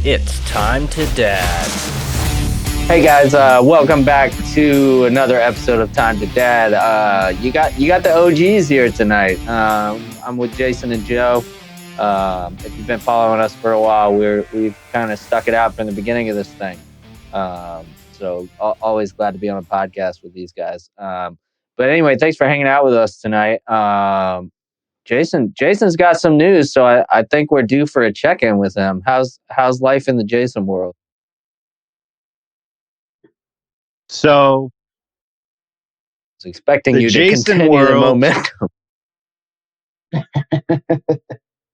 It's time to dad. Hey guys, welcome back to another episode of Time to Dad. You got the OGs here tonight. I'm with Jason and Joe. If you've been following us for a while, we've kind of stuck it out from the beginning of this thing. So always glad to be on a podcast with these guys. But anyway, thanks for hanging out with us tonight. Jason's got some news, so I think we're due for a check-in with him. How's life in the Jason world? So I was expecting the you to Jason continue the world- momentum.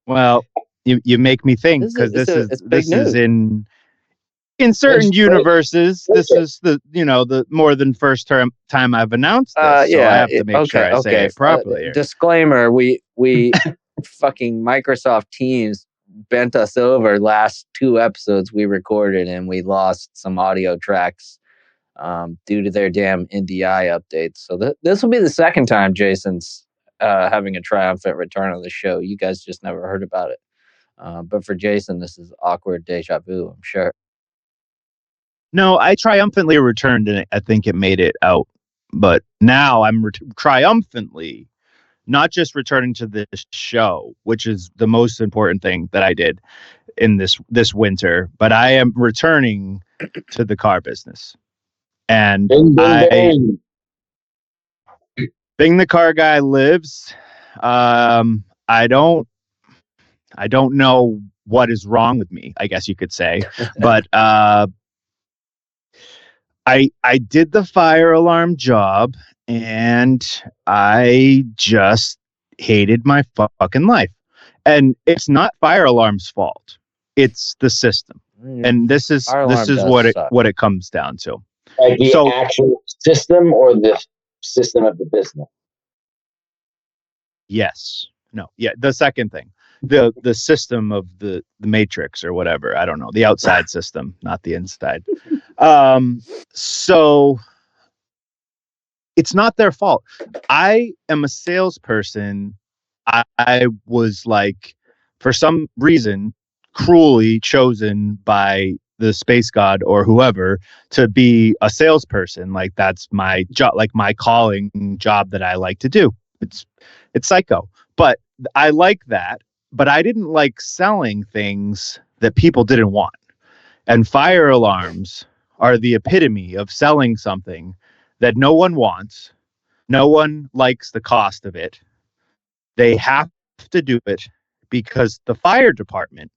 well, you make me think, because It's this big news. is in certain universes. This is the more than first time I've announced this. So I have to make sure I say it properly. Here. Disclaimer: We fucking Microsoft Teams bent us over last 2 episodes we recorded, and we lost some audio tracks due to their damn NDI updates. So this will be the second time Jason's having a triumphant return on the show. You guys just never heard about it. But for Jason, this is awkward deja vu, I'm sure. No, I triumphantly returned, and I think it made it out. But now I'm triumphantly not just returning to this show, which is the most important thing that I did in this winter, but I am returning to the car business. And Bing the car guy lives. I don't know what is wrong with me, I guess you could say, but I did the fire alarm job, and I just hated my fucking life. And it's not fire alarm's fault; it's the system. And this is what it comes down to. Like the actual system or the system of the business? Yes. No. Yeah. The second thing, the system of the matrix or whatever. I don't know. The outside system, not the inside. So it's not their fault. I am a salesperson. I was like, for some reason, cruelly chosen by the space god or whoever to be a salesperson. Like, that's my job, like my calling job that I like to do. It's psycho, but I like that. But I didn't like selling things that people didn't want. And fire alarms are the epitome of selling something that no one wants. No one likes the cost of it. They have to do it because the fire department,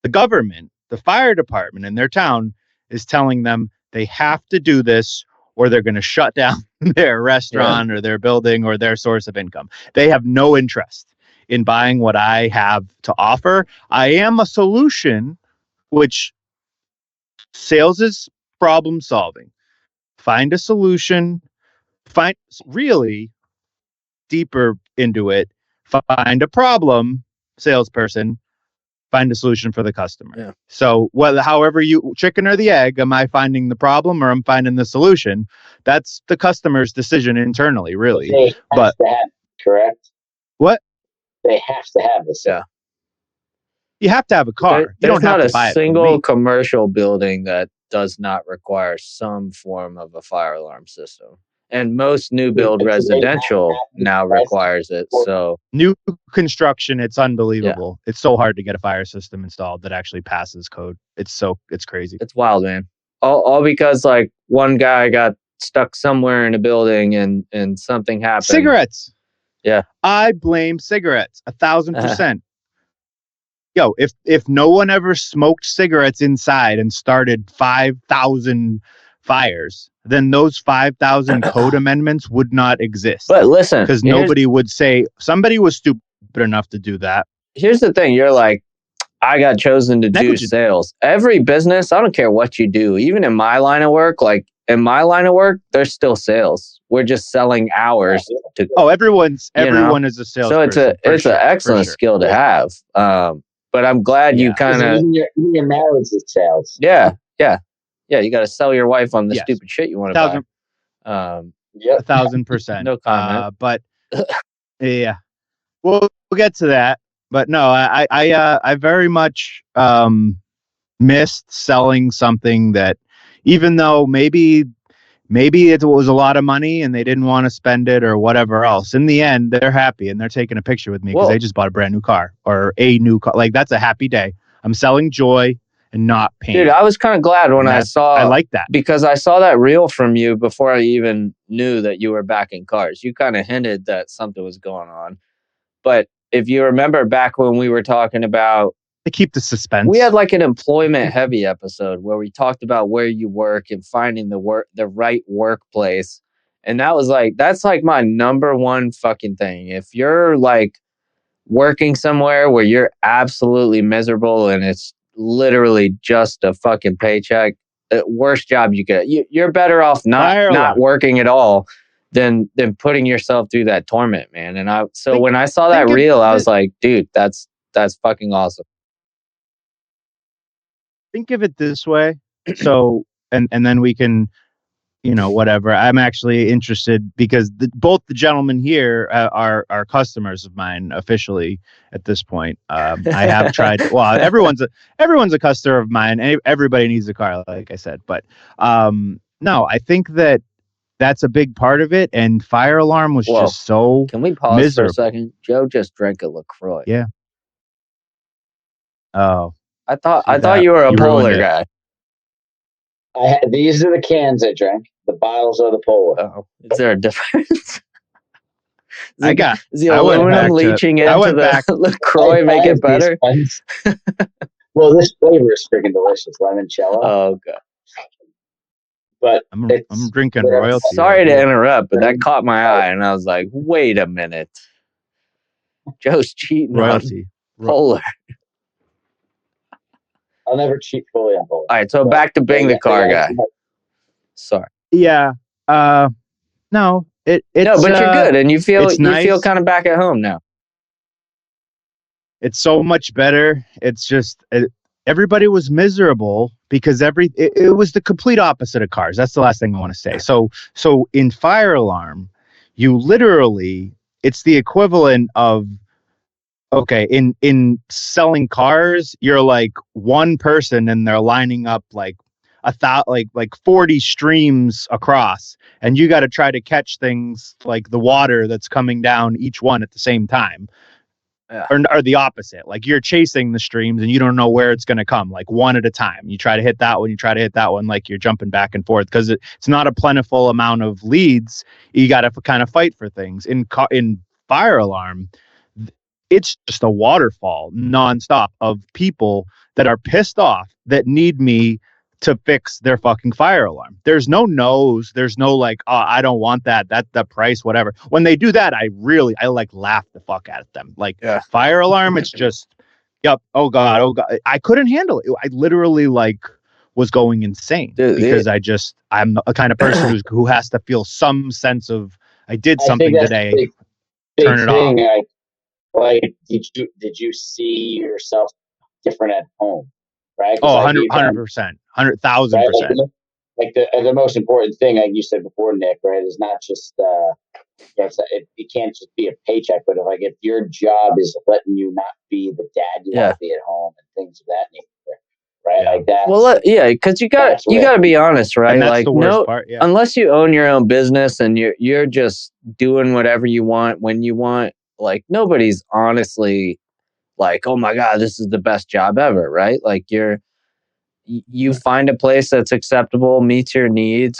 the government, the fire department in their town is telling them they have to do this, or they're going to shut down their restaurant or their building or their source of income. They have no interest in buying what I have to offer. I am a solution, which sales is problem solving. Find a solution, find really deeper into it, find a problem, salesperson, find a solution for the customer. Yeah. So however you chicken or the egg, am I finding the problem or I'm finding the solution? That's the customer's decision internally, really. They have to have, correct? What? They have to have this. Yeah. You have to have a car. There's not a buy single commercial building that does not require some form of a fire alarm system. And most new build residential now requires it. So new construction, it's unbelievable. Yeah. It's so hard to get a fire system installed that actually passes code. It's crazy. It's wild, man. All because like one guy got stuck somewhere in a building and something happened. Cigarettes. Yeah. I blame cigarettes 1,000%. Yo, if no one ever smoked cigarettes inside and started 5,000 fires, then those 5,000 code amendments would not exist. But listen, because nobody would say somebody was stupid enough to do that. Here's the thing. You're like, I got chosen to do sales. Every business, I don't care what you do, even in my line of work, there's still sales. We're just selling hours to. Oh, everyone is a sales. So it's an excellent skill to have. But I'm glad you kind of. Your marriage is sales. Yeah. You got to sell your wife on the stupid shit you want to buy. 1,000%. No comment. But yeah, we'll get to that. But no, I very much missed selling something that, even though maybe it was a lot of money and they didn't want to spend it or whatever else, in the end they're happy and they're taking a picture with me because they just bought a brand new car or a new car. Like, that's a happy day. I'm selling joy and not pain. Dude, I was kind of glad when I like that, because I saw that reel from you before I even knew that you were back in cars. You kind of hinted that something was going on. But if you remember back when we were talking about, to keep the suspense, we had like an employment heavy episode where we talked about where you work and finding the right workplace. And that's like my number one fucking thing. If you're like working somewhere where you're absolutely miserable and it's literally just a fucking paycheck, worst job you get. You're better off not working at all than putting yourself through that torment, man. And when I saw that reel, I was like, dude, that's fucking awesome. Think of it this way. So, and then we can, whatever. I'm actually interested because both the gentlemen here are customers of mine officially at this point. I have tried. Well, everyone's a customer of mine. Everybody needs a car, like I said. But no, I think that's a big part of it. And fire alarm was just so. Can we pause miserable. for a second? Joe just drank a LaCroix. Yeah. Oh. I thought you were a Polar guy. These are the cans I drank. The bottles are the Polar. Oh, is there a difference? Is the I aluminum leaching into the LaCroix make it better? Well, this flavor is freaking delicious, limoncello. Oh god! But I'm drinking royalty. Sorry to interrupt, but that caught my eye, and I was like, "Wait a minute, Joe's cheating royalty. On Polar." I'll never cheat fully on Polar. All right, so back to being the car guy. Sorry. Yeah. No. It's no, but you're good, and you feel kind of back at home now. It's so much better. It's just everybody was miserable because it was the complete opposite of cars. That's the last thing I want to say. So in fire alarm, you literally, it's the equivalent of, okay, in selling cars, you're like one person and they're lining up like 40 streams across, and you got to try to catch things like the water that's coming down each one at the same time. Yeah. Or the opposite, like you're chasing the streams and you don't know where it's going to come, like one at a time. You try to hit that one, like you're jumping back and forth because it's not a plentiful amount of leads. You got to kind of fight for things. In fire alarm, it's just a waterfall nonstop of people that are pissed off that need me to fix their fucking fire alarm. There's no no's. There's no like, oh, I don't want that. That the price, whatever. When they do that, I like laugh the fuck at them. Like fire alarm, it's just, yep. Oh god. I couldn't handle it. I literally like was going insane because I'm a kind of person who has to feel some sense of I did something today. Big turn it thing, off. Like, did you see yourself different at home? Right? Oh, 100%, 100,000%. Like the most important thing, like you said before, Nick, right, is not just it can't just be a paycheck, but if your job is letting you not be the dad you want to be at home and things of that nature, right? Yeah. Like that. Well, because you got to be honest, right? Like part, unless you own your own business and you're just doing whatever you want when you want, like nobody's honestly like, oh my God, this is the best job ever, right? Like you find a place that's acceptable, meets your needs,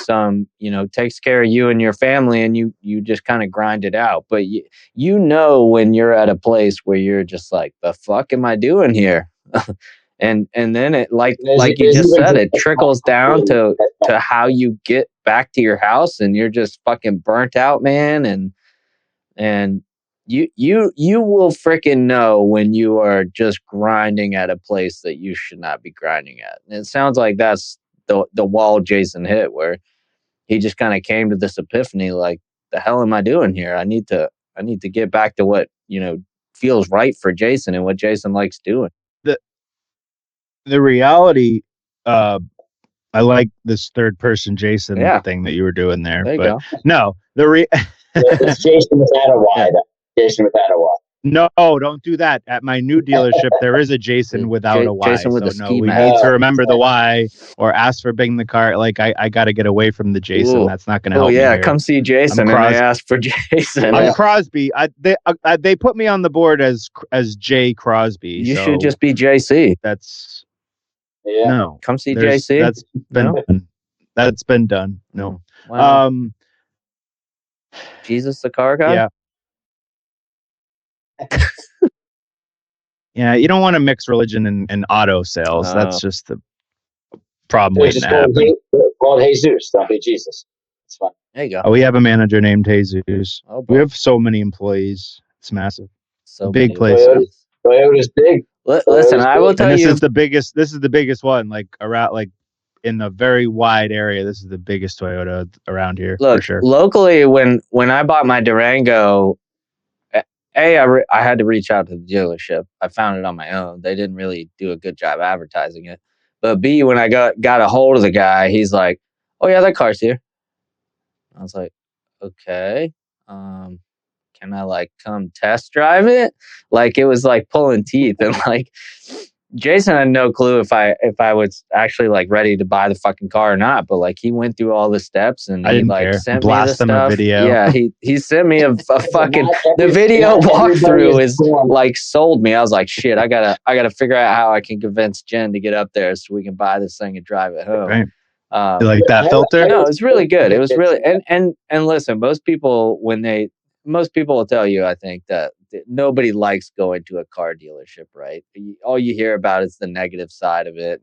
takes care of you and your family, and you just kind of grind it out. But when you're at a place where you're just like, the fuck am I doing here? and then it like you just said, it trickles down to how you get back to your house, and you're just fucking burnt out, man, and you will freaking know when you are just grinding at a place that you should not be grinding at. And it sounds like that's the wall Jason hit, where he just kind of came to this epiphany, like, the hell am I doing here? I need to get back to what, feels right for Jason and what Jason likes doing. The reality, I like this third person Jason thing that you were doing there. There you but go. No, it's Jason without a Y. Jason without a Y. No, don't do that. At my new dealership, there is a Jason without a Y. Jason with so a no, ski we mask. need to remember the Y or ask for Bing the car. Like I got to get away from the Jason. Ooh. That's not going to Oh help me yeah, here. come see Jason, and they ask for Jason. I'm Crosby. They put me on the board as Jay Crosby. You should just be JC. That's no. Come see JC. That's been done. No. Wow. Jesus the car guy. Yeah. Yeah, you don't want to mix religion and auto sales. That's just the problem waiting to happen. Called Jesus, don't be Jesus. It's fine. There you go. Oh, we have a manager named Jesus. Oh, boy. We have so many employees. It's massive. So big place. Toyota's big. Listen, I will tell you. This is the biggest one. Like around, like in a very wide area. This is the biggest Toyota around here. Look, for sure. Locally, when I bought my Durango, I had to reach out to the dealership. I found it on my own. They didn't really do a good job advertising it. But B, when I got a hold of the guy, he's like, "Oh yeah, that car's here." I was like, "Okay, can I like come test drive it?" Like it was like pulling teeth, and like Jason had no clue if I was actually like ready to buy the fucking car or not. But like he went through all the steps and he like sent me the stuff. A video. Yeah, he sent me a fucking the video walkthrough is like sold me. I was like, shit, I gotta figure out how I can convince Jen to get up there so we can buy this thing and drive it home. Right. You like that filter? No, it was really good. It was really and listen, most people will tell you, I think, that nobody likes going to a car dealership, right? All you hear about is the negative side of it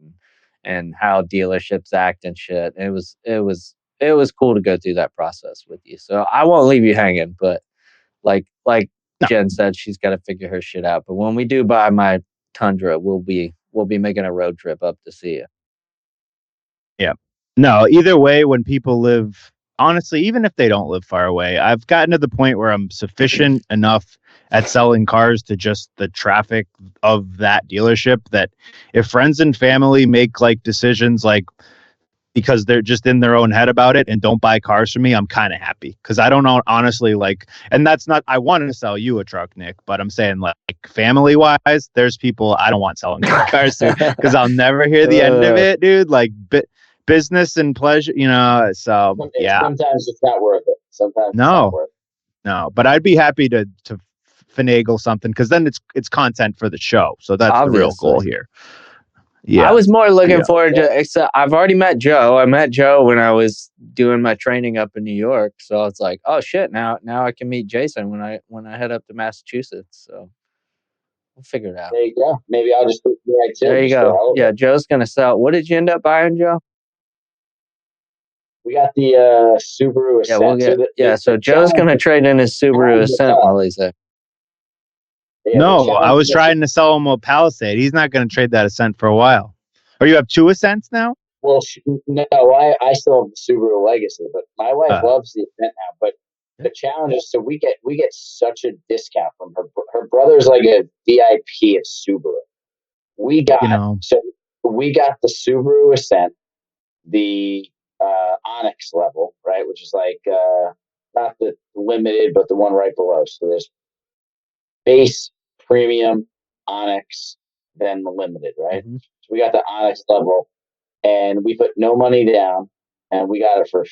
and how dealerships act and shit. And it was cool to go through that process with you. So I won't leave you hanging, but like Jen said, she's got to figure her shit out. But when we do buy my Tundra, we'll be making a road trip up to see you. Yeah. No, either way, when people live, honestly, even if they don't live far away, I've gotten to the point where I'm sufficient enough at selling cars to just the traffic of that dealership that if friends and family make like decisions like because they're just in their own head about it and don't buy cars from me, I'm kind of happy because I don't know, honestly, like, and that's not, I want to sell you a truck, Nick, but I'm saying like family wise, there's people I don't want selling cars to because I'll never hear the end of it, dude. Like business and pleasure, so yeah. Sometimes it's not worth it. Sometimes it's not worth it. No, but I'd be happy to finagle something because then it's content for the show. So that's the real goal here. Yeah, I was more looking forward to. Except I've already met Joe. I met Joe when I was doing my training up in New York. So it's like, oh shit! Now I can meet Jason when I head up to Massachusetts. So we'll figure it out. There you go. Maybe I'll just do right too. There you go. Yeah, Joe's gonna sell. What did you end up buying, Joe? We got the Subaru Ascent. So Joe's gonna trade in his Subaru Ascent while he's there. Yeah, no, I was trying to sell him a Palisade. He's not going to trade that Ascent for a while. Or you have two Ascents now? Well, no, I still have the Subaru Legacy, but my wife loves the Ascent now. But the challenge is, so we get such a discount from her brother's like a VIP of Subaru. We got we got the Subaru Ascent, the Onyx level, right, which is like not the limited, but the one right below. So there's base, premium, Onyx, then the limited, right? Mm-hmm. So we got the Onyx level, and we put no money down, and we got it for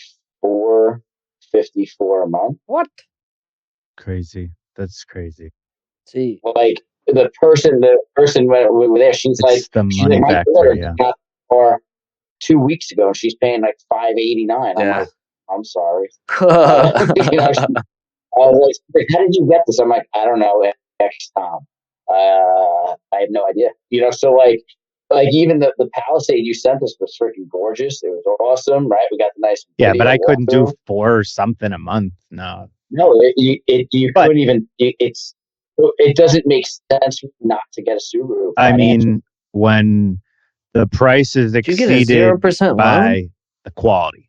$454 a month. What? Crazy. That's crazy. See, like the person went there. She's it's like the money factor, yeah. Or 2 weeks ago, and she's paying like $589. I'm like, I'm sorry. I was like, how did you get this? I'm like, I don't know. X Tom. I have no idea. So like even the Palisade you sent us was freaking gorgeous. It was awesome, right? We got the nice. Yeah, but I couldn't do $4 or something a month. No, you couldn't even. It doesn't make sense not to get a Subaru. I mean, when the price is exceeded 0% by the quality.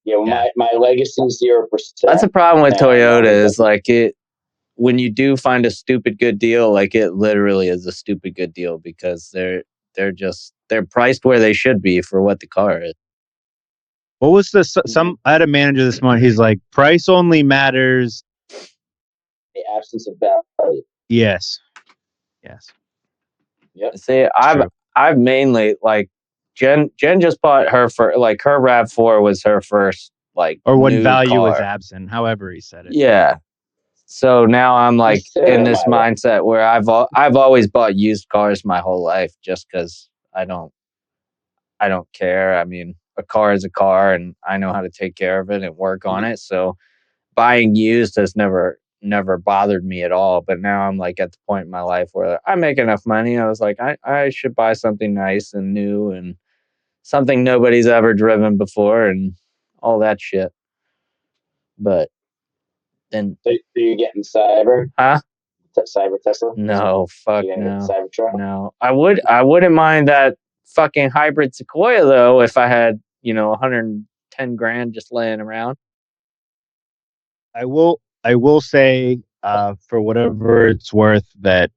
Yeah, my Legacy 0%. That's a problem with Toyota is like when you do find a stupid good deal, like it literally is a stupid good deal because they're priced where they should be for what the car is. What was I had a manager this morning. He's like, price only matters the absence of value. Yes. Yep. See, I've mainly like Jen just bought her for like her RAV4 was her first like Or when new value car. is absent, however he said it. Yeah. So now I'm like said in it this my way. mindset where I've always bought used cars my whole life just because I don't care. I mean, a car is a car, and I know how to take care of it and work on it. So buying used has never bothered me at all. But now I'm like at the point in my life where I make enough money. I was like, I should buy something nice and new and something nobody's ever driven before and all that shit. But then, So you're getting Cyber? huh? Cyber Tesla? No, fuck You're gonna no. get the Cybertruck? No, I wouldn't mind that fucking hybrid Sequoia though if I had 110 grand just laying around. I will say, for whatever it's worth, that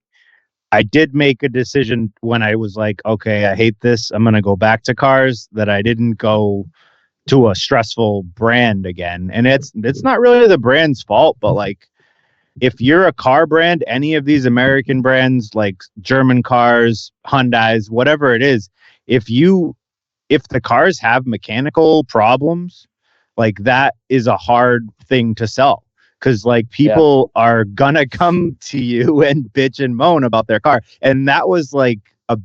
I did make a decision when I was like, okay, I hate this. I'm gonna go back to cars. That I didn't go to a stressful brand again, and it's not really the brand's fault, but like, if you're a car brand, any of these American brands like German cars, Hyundais, whatever it is, if the cars have mechanical problems, like that is a hard thing to sell. Because like people are gonna come to you and bitch and moan about their car. And that was like a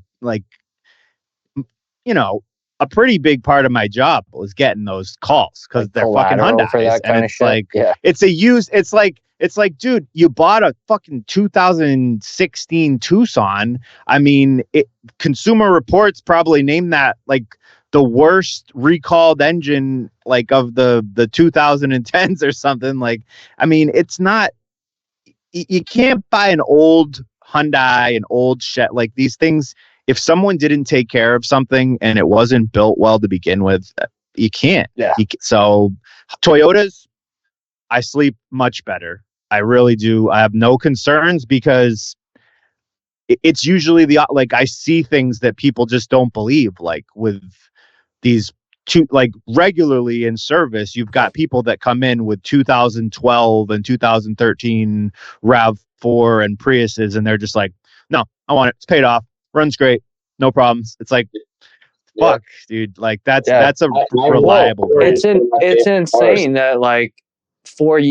pretty big part of my job was getting those calls because Like they're fucking collateral Hyundais. for that And kind of it's shit. like, Yeah. it's a used, it's like, dude, you bought a fucking 2016 Tucson. I mean, Consumer Reports probably named that like the worst recalled engine like of the 2010s or something. Like, I mean, it's not, you can't buy an old Hyundai, an old Chevy, like these things. If someone didn't take care of something and it wasn't built well to begin with, you can't. Yeah. So Toyotas, I sleep much better. I really do. I have no concerns because it's usually like I see things that people just don't believe. Like with these like regularly in service, you've got people that come in with 2012 and 2013 RAV4 and Priuses, and they're just like, no, I want it. It's paid off. Runs great. No problems. It's like, fuck, dude. Like that's a reliable brand. It's insane that like 4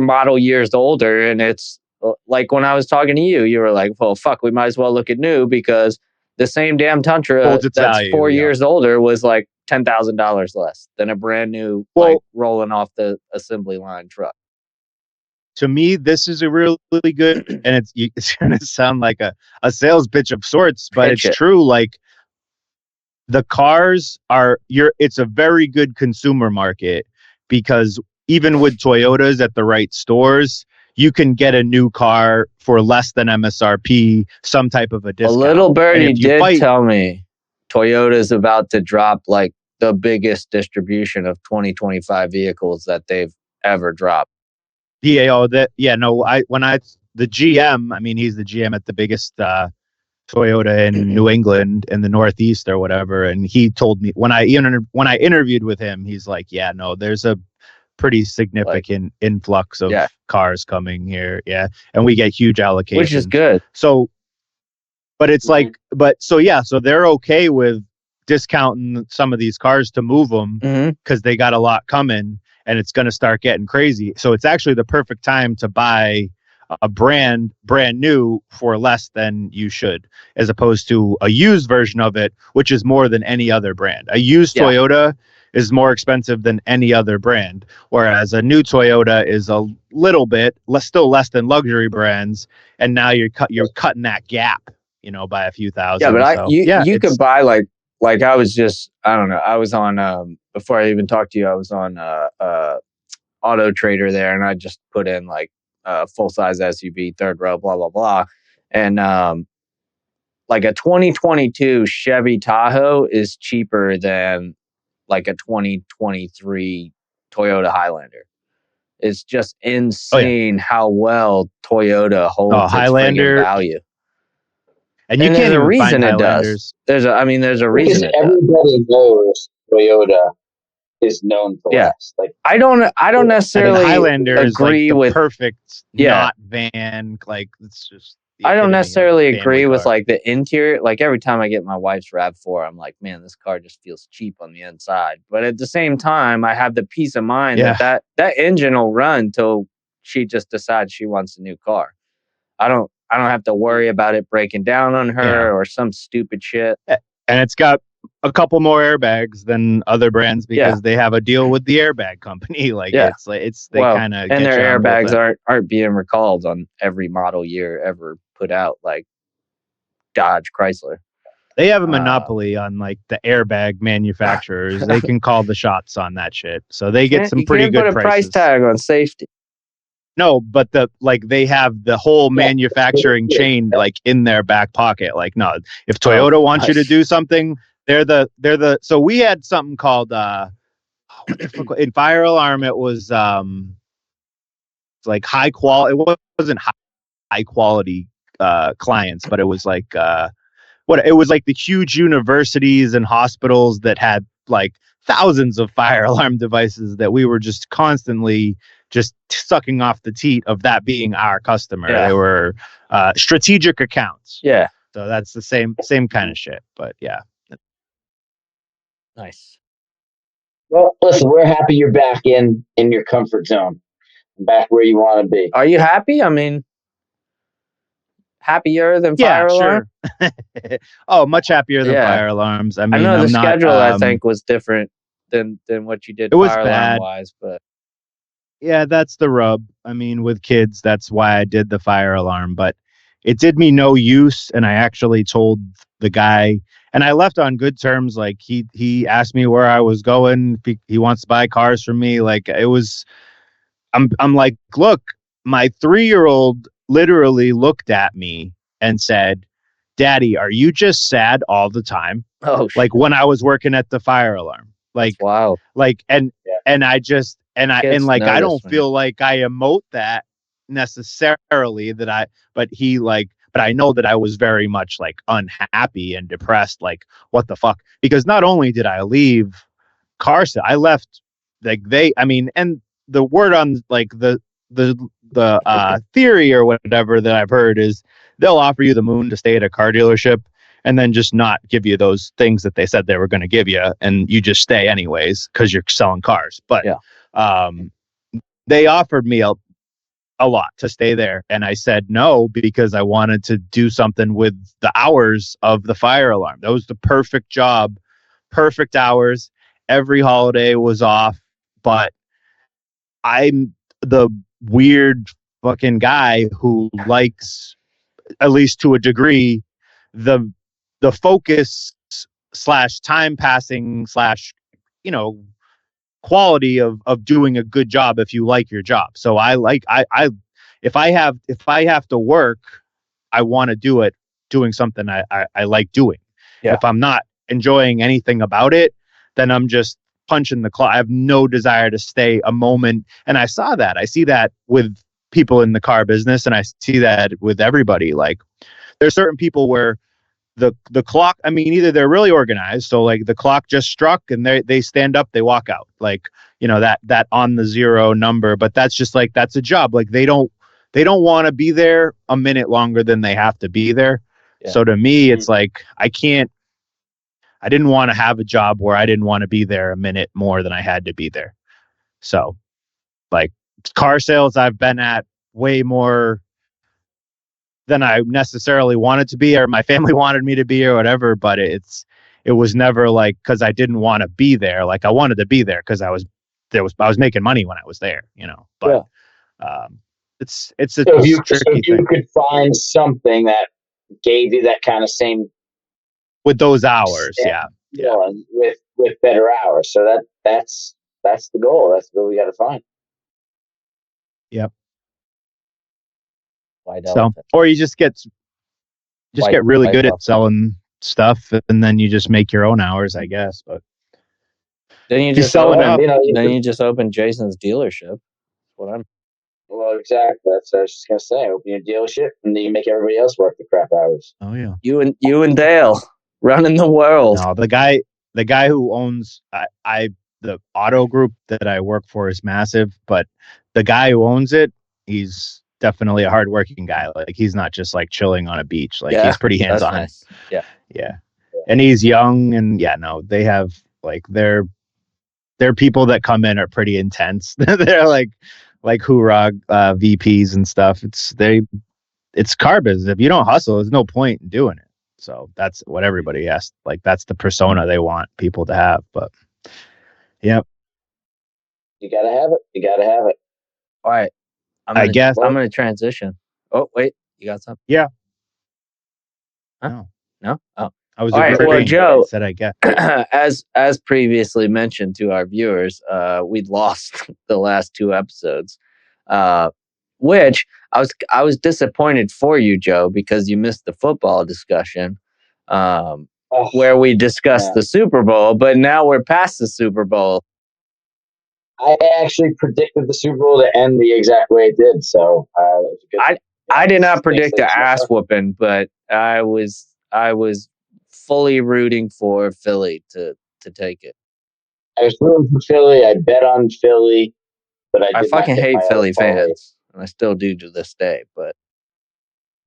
model years older, and it's like when I was talking to you, you were like, well, fuck, we might as well look at new because the same damn Tundra that's value, 4 years older was like $10,000 less than a brand new like rolling off the assembly line truck. To me, this is a really good, and it's going to sound like a sales pitch of sorts, but it's true. Like the cars it's a very good consumer market because even with Toyotas at the right stores, you can get a new car for less than MSRP, some type of a discount. A little birdie did tell me Toyota's about to drop like the biggest distribution of 2025 vehicles that they've ever dropped. The GM, I mean, he's the GM at the biggest Toyota in New England in the Northeast or whatever. And he told me when I interviewed with him, he's like, yeah, no, there's a pretty significant influx of cars coming here. Yeah. And we get huge allocations. Which is good. So, but it's like, so they're okay with discounting some of these cars to move them because they got a lot coming. And it's going to start getting crazy. So it's actually the perfect time to buy a brand new for less than you should, as opposed to a used version of it, which is more than any other brand. A used Toyota is more expensive than any other brand, whereas a new Toyota is a little bit still less than luxury brands. And now you're cutting that gap, by a few thousand. Yeah, but you could buy like I was just, I don't know. I was on, before I even talked to you, I was on Auto Trader there, and I just put in like full-size SUV, third row, blah, blah, blah. And like a 2022 Chevy Tahoe is cheaper than like a 2023 Toyota Highlander. It's just insane how well Toyota holds its value. And you can't even find Highlanders. There's a reason. Everybody knows Toyota is known to Yeah. last. Like I don't I think necessarily Highlander is like agree the with. perfect Yeah. not van. Like it's just. the I don't epitome of necessarily family agree with car. like the interior. Like every time I get my wife's RAV4, I'm like, man, this car just feels cheap on the inside. But at the same time, I have the peace of mind that engine will run till she just decides she wants a new car. I don't have to worry about it breaking down on her or some stupid shit. And it's got a couple more airbags than other brands because they have a deal with the airbag company. Like they kind of and their airbags aren't being recalled on every model year ever put out, like Dodge, Chrysler. They have a monopoly on like the airbag manufacturers. They can call the shots on that shit. So they get some pretty good put a prices. price tag on safety. No, but they have the whole manufacturing chain like in their back pocket. Like, no, if Toyota wants you to do something, they're the so we had something called in fire alarm. It was like high quality. It wasn't high quality clients, but it was like it was like the huge universities and hospitals that had like thousands of fire alarm devices that we were just constantly just sucking off the teat of that being our customer. They were strategic accounts. Yeah. So that's the same kind of shit. But yeah. Nice. Well, listen, we're happy you're back in your comfort zone, back where you want to be. Are you happy? I mean, happier than fire alarm? Sure. Oh, much happier than fire alarms. I mean, I know the schedule I think was different than what you did fire alarm wise, but yeah, that's the rub. I mean, with kids, that's why I did the fire alarm, but it did me no use. And I actually told the guy, and I left on good terms. Like he asked me where I was going. He wants to buy cars from me. Like it was, I'm like, look, my 3-year-old literally looked at me and said, "Daddy, are you just sad all the time?" Oh, like when I was working at the fire alarm. Like, wow. Like, and I just, and I don't feel like I emote that necessarily but I know that I was very much like unhappy and depressed. Like, what the fuck? Because not only did I leave Carson, I left like and the word on like the theory or whatever that I've heard is they'll offer you the moon to stay at a car dealership and then just not give you those things that they said they were going to give you, and you just stay anyways because you're selling cars. But they offered me a lot to stay there, and I said no because I wanted to do something with the hours of the fire alarm. That was the perfect job, perfect hours. Every holiday was off, but I'm the weird fucking guy who likes, at least to a degree, the focus / time passing / quality of doing a good job if you like your job. So if I have to work, I want to do it doing something I like doing. Yeah. If I'm not enjoying anything about it, then I'm just punching the clock. I have no desire to stay a moment. And I see that with people in the car business, and I see that with everybody. Like, there's certain people where the clock, I mean, either they're really organized, so like the clock just struck and they stand up, they walk out, like, that on the zero number. But that's just like, that's a job. Like they don't want to be there a minute longer than they have to be there. Yeah. So to me, it's like, I didn't want to have a job where I didn't want to be there a minute more than I had to be there. So like car sales, I've been at way more than I necessarily wanted to be, or my family wanted me to be, or whatever. But it was never like, cause I didn't want to be there. Like I wanted to be there cause I was making money when I was there, but it's a tricky thing. You could find something that gave you that kind of same with those hours. Yeah. With better hours. So that's the goal. That's what we got to find. Yep. So, or you just get really good at selling stuff, and then you just make your own hours, I guess. But then you just you just open Jason's dealership. Well, exactly. That's what I was just gonna say. Open your dealership, and then you make everybody else work the crap hours. Oh yeah. You and Dale running the world. No, the guy who owns the the auto group that I work for is massive, but the guy who owns it, he's definitely a hardworking guy. Like he's not just like chilling on a beach. Like he's pretty hands on. Nice. Yeah. Yeah. And he's young, and they have like their people that come in are pretty intense. They're like hoorah VPs and stuff. It's car business. If you don't hustle, there's no point in doing it. So that's what everybody has. Like that's the persona they want people to have. But yeah, you gotta have it. All right. I guess I'm gonna transition. Oh wait, you got something? Yeah. Huh? No. Oh. I was all right. Well, Joe said I guess as previously mentioned to our viewers, we'd lost the last 2 episodes, which I was disappointed for you, Joe, because you missed the football discussion, where we discussed the Super Bowl. But now we're past the Super Bowl. I actually predicted the Super Bowl to end the exact way it did. So I did not predict the ass whooping, but I was fully rooting for Philly to take it. I was rooting for Philly. I bet on Philly, but I fucking hate Philly fans, and I still do to this day. But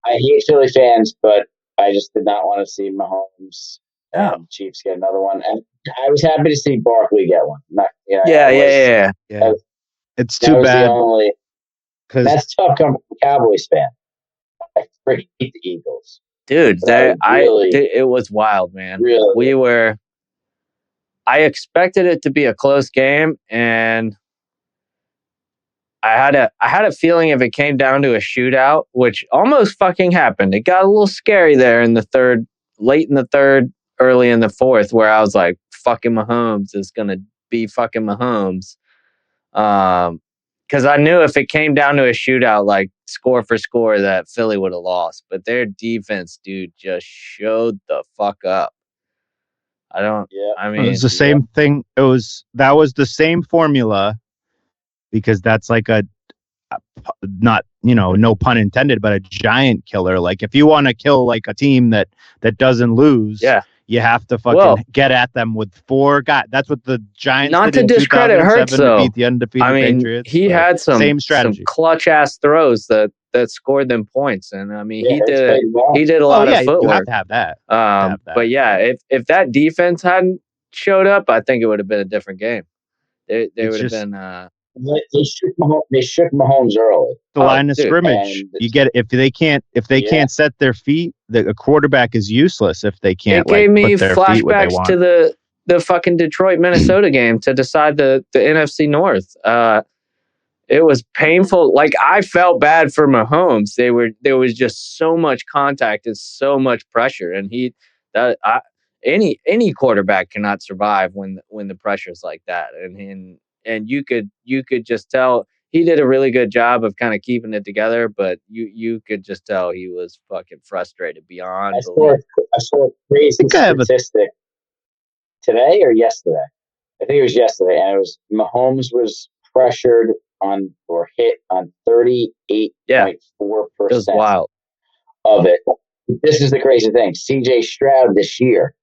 I hate Philly fans, but I just did not want to see Mahomes and Chiefs get another one. And I was happy to see Barkley get one. Yeah. It's too bad because that's tough coming from a Cowboys fan. I freaking hate the Eagles. Dude, it was wild, man. Really? I expected it to be a close game, and I had a feeling if it came down to a shootout, which almost fucking happened. It got a little scary there in the third, late in the third, early in the fourth, where I was like, fucking Mahomes is gonna be fucking Mahomes. Because I knew if it came down to a shootout, like score for score, that Philly would have lost. But their defense, dude, just showed the fuck up. I mean, it was the same thing. That was the same formula, because that's like not, no pun intended, but a giant killer. Like if you want to kill like a team that doesn't lose, you have to fucking get at them with 4 guys. That's what the Giants not did to discredit Hurts, though. To beat the undefeated Patriots. He had some clutch ass throws that scored them points, and I mean he did a lot of footwork. You have to have that. But yeah, if that defense hadn't showed up, I think it would have been a different game. They would have been. They shook Mahomes early. The line of scrimmage. You get if they can't set their feet, a quarterback is useless if they can't. It gave me flashbacks to the fucking Detroit Minnesota game to decide the NFC North. It was painful. Like I felt bad for Mahomes. There was just so much contact and so much pressure, and any quarterback cannot survive when the pressure's like that. And you could just tell he did a really good job of kind of keeping it together, but you could just tell he was fucking frustrated beyond belief. I saw a crazy statistic today or yesterday. I think it was yesterday, and it was Mahomes was pressured on or hit on 38.4%. It was wild. Of it. This is the crazy thing. CJ Stroud this year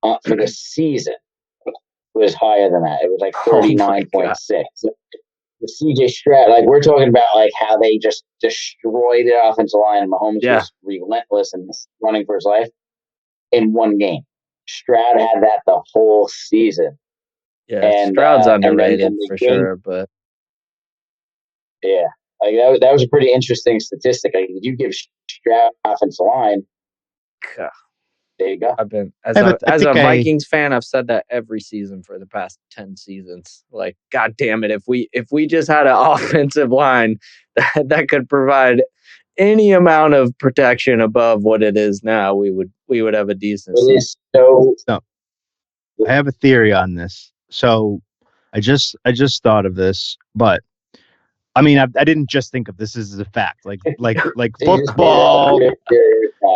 for the season was higher than that. It was like 39.6. The CJ Stroud, like we're talking about like how they just destroyed the offensive line, and Mahomes was relentless and running for his life in one game. Stroud had that the whole season. Yeah, and Stroud's underrated for sure, but yeah, like that was a pretty interesting statistic. Like, you give Stroud offensive line. There you go. I've been as a Vikings fan, I've said that every season for the past 10 seasons. Like, God damn it, if we just had an offensive line that could provide any amount of protection above what it is now, we would have a decent season. So I have a theory on this. So I just thought of this, but I mean, I didn't just think of this as a fact. Like football.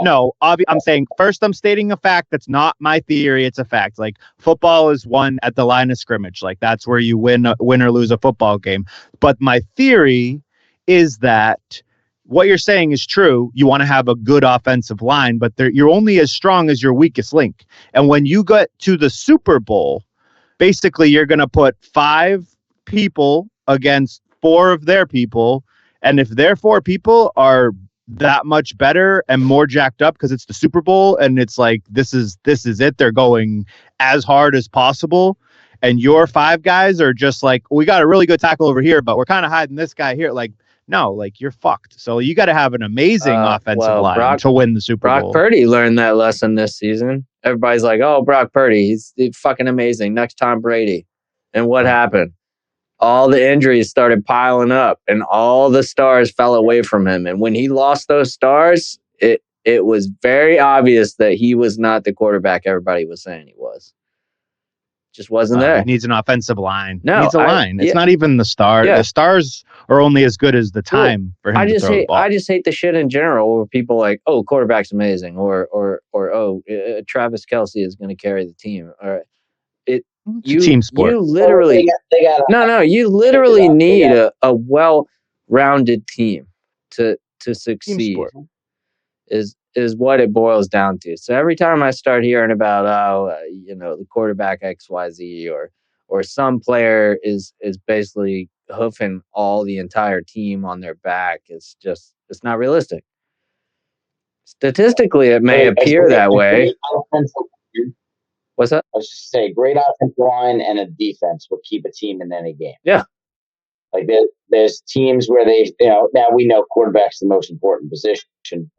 No, I'm saying first I'm stating a fact that's not my theory. It's a fact. Like football is won at the line of scrimmage. Like that's where you win or lose a football game. But my theory is that what you're saying is true. You want to have a good offensive line, but you're only as strong as your weakest link. And when you get to the Super Bowl, basically you're going to put 5 people against 4 of their people. And if their 4 people are that much better and more jacked up because it's the Super Bowl and it's like, this is it. They're going as hard as possible. And your 5 guys are just like, we got a really good tackle over here, but we're kind of hiding this guy here. Like, no, like you're fucked. So you got to have an amazing offensive line to win the Super Bowl. Brock Purdy learned that lesson this season. Everybody's like, oh, Brock Purdy, he's fucking amazing. Next Tom Brady. And what happened? All the injuries started piling up and all the stars fell away from him. And when he lost those stars, it was very obvious that he was not the quarterback everybody was saying he was. Just wasn't there. He needs an offensive line. No, he needs a line. It's not even the star. Yeah. The stars are only as good as the time for him to throw the ball. I just hate the shit in general where people are like, oh, quarterback's amazing, or oh, Travis Kelce is going to carry the team. Or team sport. You literally you literally need a well-rounded team to succeed. Is what it boils down to. So every time I start hearing about the quarterback XYZ or some player is basically hoofing the entire team on their back, it's not realistic. Statistically, it may appear that way. What's that? I was just saying, great offensive line and a defense will keep a team in any game. Yeah. Like there's teams where now we know quarterback's the most important position.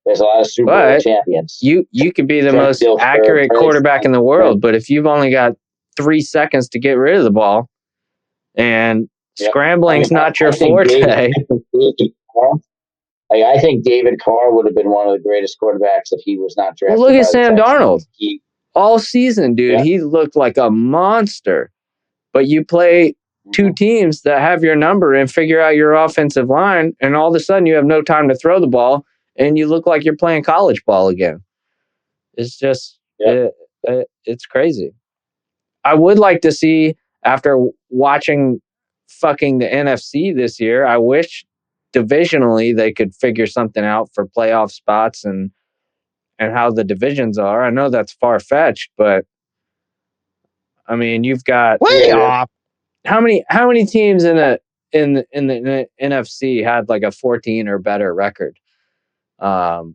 There's a lot of Super Bowl champions. You could be the most accurate quarterback in the world, but if you've only got 3 seconds to get rid of the ball and scrambling's not your forte. I think David Carr would have been one of the greatest quarterbacks if he was not drafted. Well, look at Sam Darnold. All season, dude, he looked like a monster. But you play 2 teams that have your number and figure out your offensive line, and all of a sudden you have no time to throw the ball, and you look like you're playing college ball again. It's just, it's crazy. I would like to see, after watching fucking the NFC this year, I wish divisionally they could figure something out for playoff spots and how the divisions are. I know that's far-fetched, but I mean, you've got way off. How many teams in the NFC had like a 14 or better record? But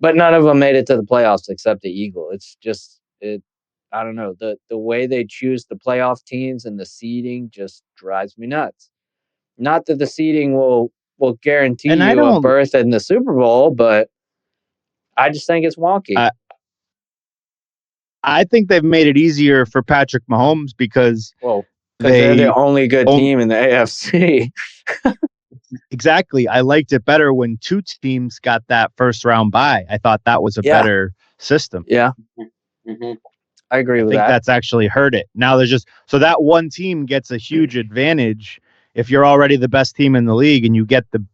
none of them made it to the playoffs except the Eagle. It's just I don't know. The way they choose the playoff teams and the seeding just drives me nuts. Not that the seeding will guarantee you a berth in the Super Bowl, but I just think it's wonky. I think they've made it easier for Patrick Mahomes because they're the only good team in the AFC. Exactly. I liked it better when 2 teams got that first round bye. I thought that was a better system. Yeah. Mm-hmm. I agree with that. I think that's actually hurt it. Now there's so that one team gets a huge advantage. If you're already the best team in the league and you get the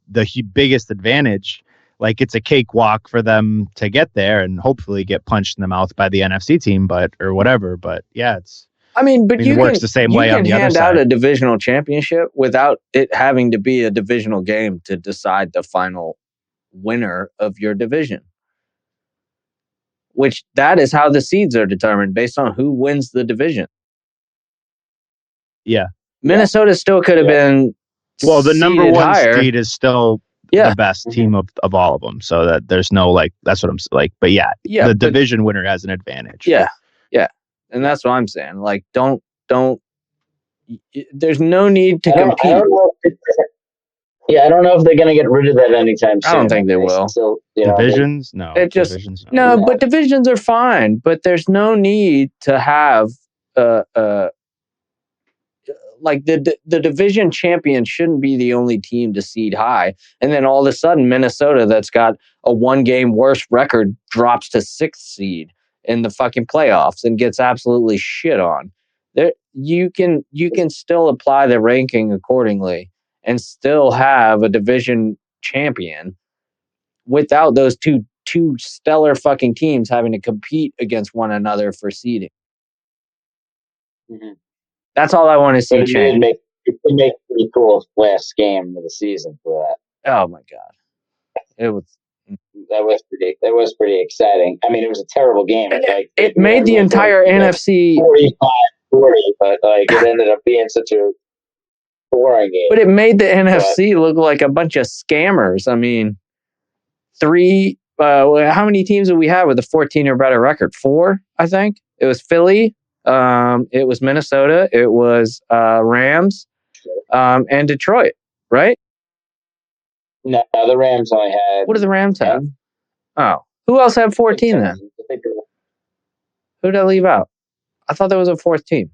biggest advantage, like it's a cakewalk for them to get there and hopefully get punched in the mouth by the NFC team, or whatever. But yeah, it works the same way on the other side. You can hand out a divisional championship without it having to be a divisional game to decide the final winner of your division. Which that is how the seeds are determined, based on who wins the division. Yeah. Minnesota still could have been the number 1 seed is still the best team of all of them. So that there's no that's what I'm like. But the division winner has an advantage. Yeah. Yeah. And that's what I'm saying. Like, don't. There's no need to compete. I don't know if they're going to get rid of that anytime soon. I don't think they will. Still, divisions? No. Divisions, no. But divisions are fine. But there's no need to have like the division champion shouldn't be the only team to seed high. And then all of a sudden, Minnesota, that's got a 1-game worse record, drops to 6th seed in the fucking playoffs and gets absolutely shit on. There, you can still apply the ranking accordingly and still have a division champion without those two stellar fucking teams having to compete against one another for seeding. Mm-hmm. That's all I want to see change. It would make pretty cool last game of the season for that. Oh my god, that was pretty exciting. I mean, it was a terrible game. It made the entire NFC 45 40, but like it ended up being such a boring game. But it made the NFC look like a bunch of scammers. I mean, how many teams did we have with a 14 or better record? 4, I think. It was Philly. It was Minnesota. It was Rams, and Detroit, right? No, the Rams only had. What do the Rams have? Oh, who else had 14 then? Who did I leave out? I thought there was a 4th team.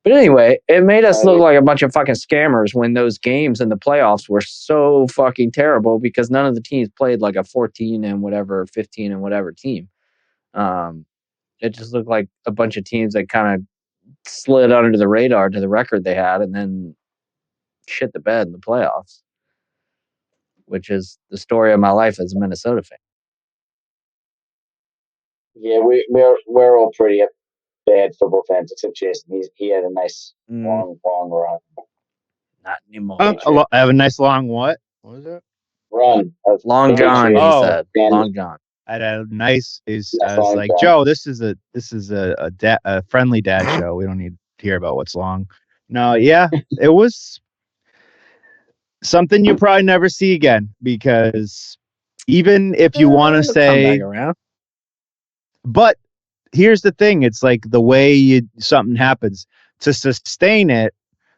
But anyway, it made us look like a bunch of fucking scammers when those games in the playoffs were so fucking terrible because none of the teams played like a 14 and whatever, 15 and whatever team. It just looked like a bunch of teams that kind of slid under the radar to the record they had and then shit the bed in the playoffs, which is the story of my life as a Minnesota fan. Yeah, we're all pretty bad football fans, except Jason. He had a nice long run. Not anymore. I have a nice long what? What was it? Run. Long John, he said. Long John. I had a nice. I was like, Joe, this is a friendly dad show. We don't need to hear about what's long. No, yeah, it was something you probably never see again because even if you want to say, come back around. But here's the thing: it's like the way something happens to sustain it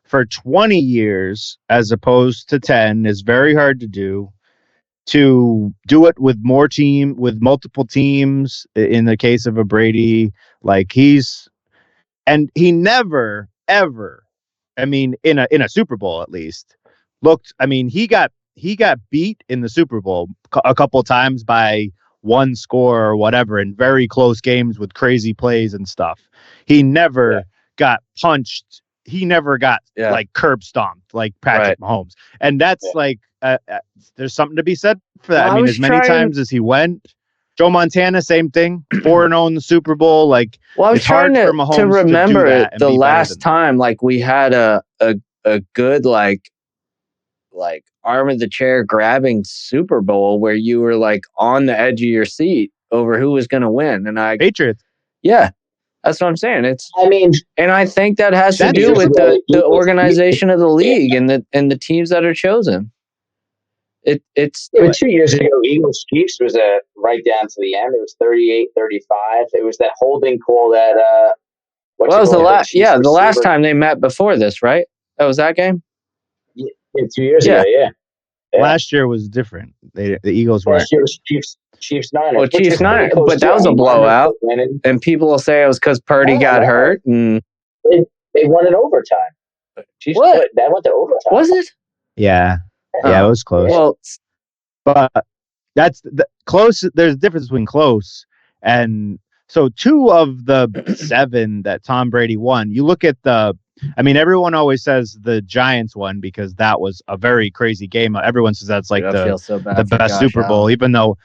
for 20 years as opposed to 10 is very hard to do. To do it with multiple teams, in the case of a Brady, like he never ever, I mean, in a Super Bowl at least, looked. I mean, he got beat in the Super Bowl a couple of times by one score or whatever in very close games with crazy plays and stuff. He never got punched. He never got like curb stomped like Patrick Mahomes. And that's like, there's something to be said for that. Well, I mean, as many times as he went, Joe Montana, same thing, 4-0 in the Super Bowl. Like, well, I was it's hard trying for Mahomes to remember to do that the last time, like we had a good like arm of the chair grabbing Super Bowl where you were like on the edge of your seat over who was going to win. And Patriots. Yeah, that's what I'm saying. And I think that has to That do is with the organization of the league and the teams that are chosen. It's but 2 years ago, Eagles Chiefs was right down to the end. It was 38-35. It was that holding call that well, that was the last time they met before this, right? That was that game? Yeah, 2 years ago, yeah. Last year was different. The Eagles were. Last year was Chiefs Niners. Well, Chiefs Niners, but that was a blowout. And people will say it was because Purdy got hurt. And they won in overtime. Chiefs what? That went to overtime. Was it? Yeah. Yeah, it was close. Well, but that's close. There's a difference between close and so 2 of the 7 that Tom Brady won. You look at everyone always says the Giants won because that was a very crazy game. Everyone says that's like the best Super Bowl, even though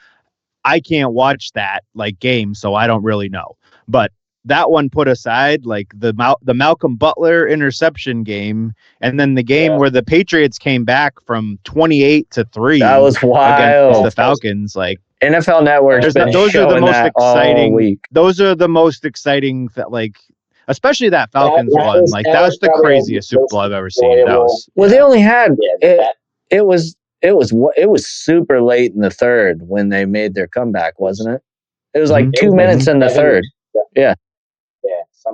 I can't watch that like game, so I don't really know. But that one put aside, like the Malcolm Butler interception game, and then the game where the Patriots came back from 28-3. That was wild against the Falcons. Like NFL Network's been those are the most exciting. All week. Those are the most exciting. Like especially that Falcons one. Like that was the craziest Super Bowl I've ever seen. That was they only had it was super late in the third when they made their comeback, wasn't it? It was like 2 minutes in the third. Yeah.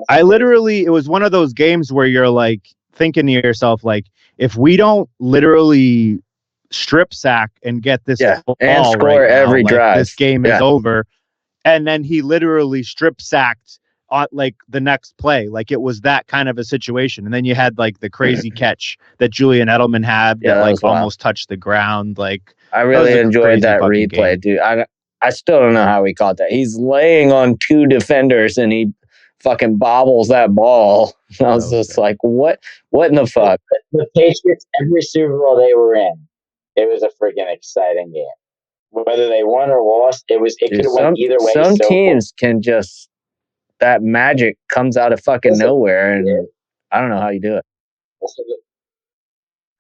It was one of those games where you're like thinking to yourself, like, if we don't literally strip sack and get this ball and score right every now, drive, this game is over. And then he literally strip sacked on like the next play. Like it was that kind of a situation. And then you had like the crazy catch that Julian Edelman had that like almost touched the ground. Like I really enjoyed that replay, dude. I still don't know how he caught that. He's laying on 2 defenders and he fucking bobbles that ball. I was just like, what in the fuck? The Patriots, every Super Bowl they were in, it was a freaking exciting game. Whether they won or lost, it could have went either way. Some teams can just, that magic comes out of fucking nowhere, and I don't know how you do it.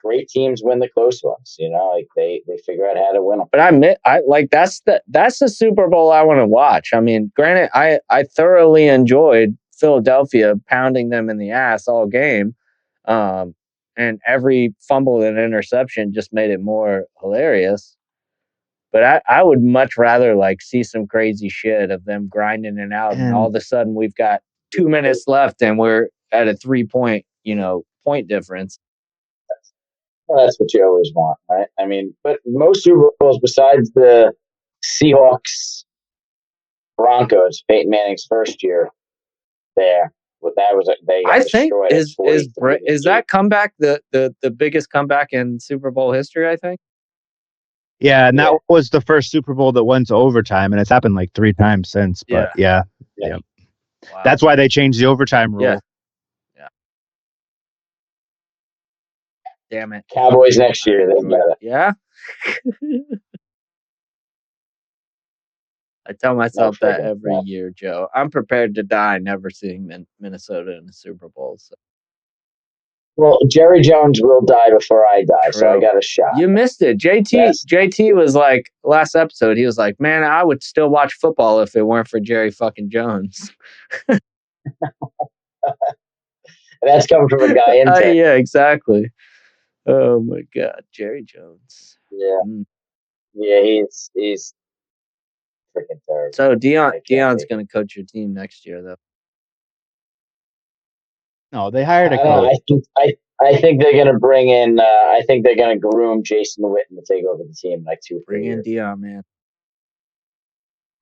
Great teams win the close ones, like they figure out how to win them. But that's the Super Bowl I want to watch. I mean, granted, I thoroughly enjoyed Philadelphia, pounding them in the ass all game. And every fumble and interception just made it more hilarious. But I would much rather like see some crazy shit of them grinding it out, and all of a sudden we've got 2 minutes left and we're at a 3-point, point difference. Well, that's what you always want, right? I mean, but most Super Bowls, besides the Seahawks, Broncos, Peyton Manning's first year there, they got I think destroyed. is that comeback the biggest comeback in Super Bowl history, I think. Yeah, and that was the first Super Bowl that went to overtime, and it's happened like 3 times since. But yeah. Wow. That's why they changed the overtime rule. Yeah. Damn it. Cowboys next year, they got it. Yeah. I tell myself that every year, Joe. I'm prepared to die never seeing Minnesota in the Super Bowl. So. Well, Jerry Jones will die before I die, so I got a shot. You missed it. JT was like, last episode, he was like, man, I would still watch football if it weren't for Jerry fucking Jones. That's coming from a guy in tech. Yeah, exactly. Oh, my God. Jerry Jones. Yeah. Yeah, he's freaking terrible. So Deion's going to coach your team next year, though. No, they hired a coach. I think they're going to bring in. I think they're going to groom Jason Witten to take over the team in like 2 or 3 years. Bring in Deion, man.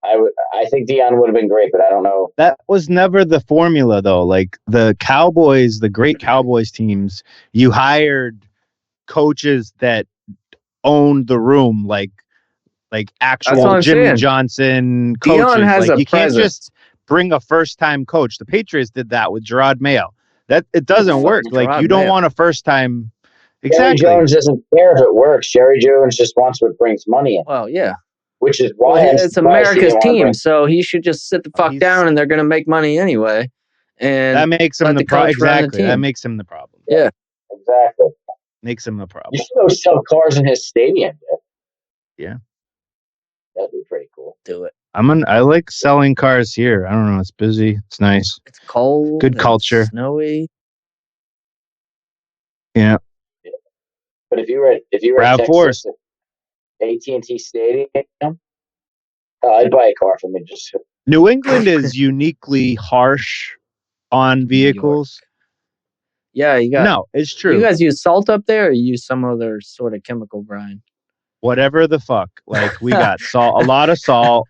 I think Deion would have been great, but I don't know. That was never the formula, though. Like the Cowboys, the great Cowboys teams, you hired coaches that owned the room, like actual Jimmy Johnson coaches. Deion has like, you presence. can't just bring a first-time coach. The Patriots did that with Gerard Mayo. That it doesn't work. Like you don't want a first-time. Exactly. Jerry Jones doesn't care if it works. Jerry Jones just wants what brings money in. Well, yeah. Which is why it's America's team, so he should just sit the fuck down, and they're going to make money anyway. And that makes him the problem. Exactly, that makes him the problem. Yeah, exactly. Makes him the problem. You should go sell cars in his stadium. Yeah, that'd be pretty cool. Do it. I like selling cars here. I don't know. It's busy. It's nice. It's cold. Good culture. Snowy. Yeah. But if you were at Texas, AT&T Stadium, I'd buy a car from me. Just New England is uniquely harsh on vehicles. Yeah, no, it's true. You guys use salt up there, or you use some other sort of chemical brine? Whatever the fuck. Like we got salt, a lot of salt,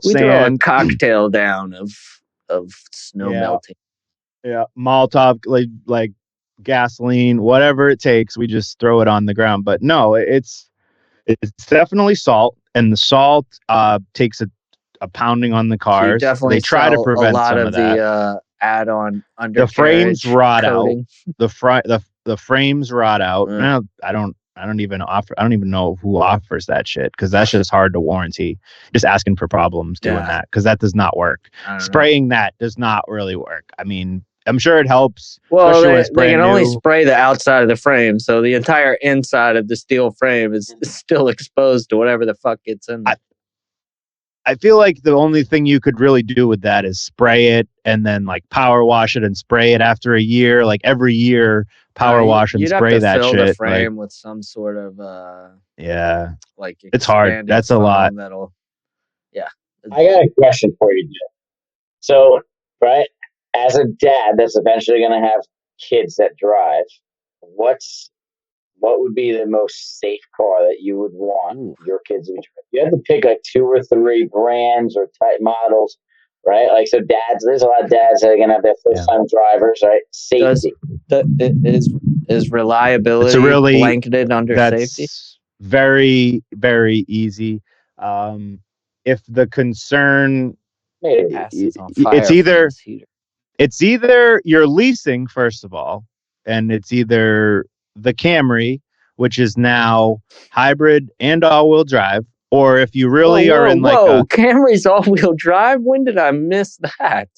we sand, throw a cocktail down of snow melting. Yeah, Molotov, like gasoline, whatever it takes. We just throw it on the ground. But no, it's definitely salt, and the salt takes a pounding on the cars. So they try to prevent a lot some of that. The add-on undercarriage. The frames rot coating. out. The frames rot out. Now, I don't even know who offers that shit, because that's just hard to warranty. Just asking for problems doing that, because that does not work. Spraying that does not really work. I mean, I'm sure it helps. Well, they can only spray the outside of the frame, so the entire inside of the steel frame is still exposed to whatever the fuck gets in there. I feel like the only thing you could really do with that is spray it and then like power wash it and spray it after a year. Like every year, power wash and spray that shit. You'd have to fill the frame with some sort of like it's hard. That's a lot. I got a question for you, Joe. So, right, as a dad that's eventually going to have kids that drive, what would be the most safe car that you would want your kids to be driving? You have to pick like 2 or 3 brands or type models, right? Like, so there's a lot of dads that are going to have their first-time drivers, right? Safety. Is reliability blanketed under safety? Very, very easy. If the concern... It's either you're leasing, first of all, and it's either the Camry, which is now hybrid and all-wheel drive, or if you really are in Camry's all-wheel drive? When did I miss that?